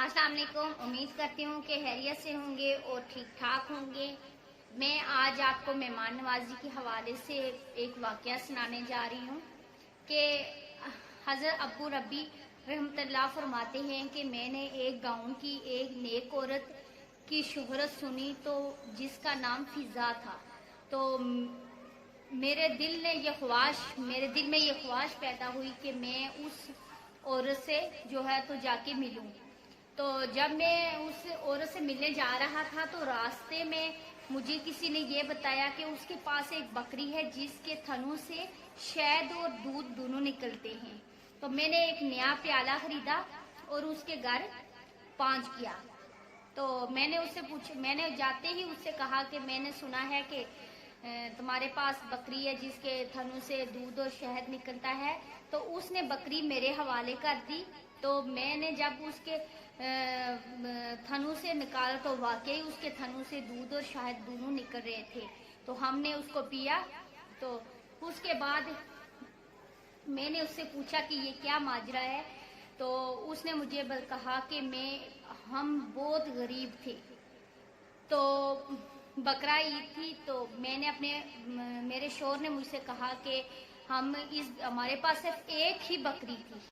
अस्सलाम वालेकुम। उम्मीद करती हूँ कि खैरियत से होंगे और ठीक ठाक होंगे। मैं आज आपको मेहमान नवाजी के हवाले से एक वाक़या सुनाने जा रही हूँ कि हज़रत अबू रबी रहमतुल्लाह फरमाते हैं कि मैंने एक गाँव की एक नेक औरत की शोहरत सुनी तो जिसका नाम फिज़ा था। तो मेरे दिल में ये ख्वाहिश पैदा हुई कि मैं उस औरत से जो है तो जाके मिलूं। तो जब मैं उस औरत से मिलने जा रहा था तो रास्ते में मुझे किसी ने ये बताया कि उसके पास एक बकरी है जिसके थनों से शहद और दूध दोनों निकलते हैं। तो मैंने एक नया प्याला खरीदा और उसके घर पहुंच गया। तो मैंने जाते ही उससे कहा कि मैंने सुना है कि तुम्हारे पास बकरी है जिसके थनों से दूध और शहद निकलता है। तो उसने बकरी मेरे हवाले कर दी। तो मैंने जब उसके थनों से निकाला तो वाकई उसके थनों से दूध और शहद दोनों निकल रहे थे। तो हमने उसको पिया। तो उसके बाद मैंने उससे पूछा कि ये क्या माजरा है। तो उसने मुझे कहा कि हम बहुत गरीब थे। तो बकरा ईद थी तो मेरे शोहर ने मुझसे कहा कि हमारे पास सिर्फ एक ही बकरी थी।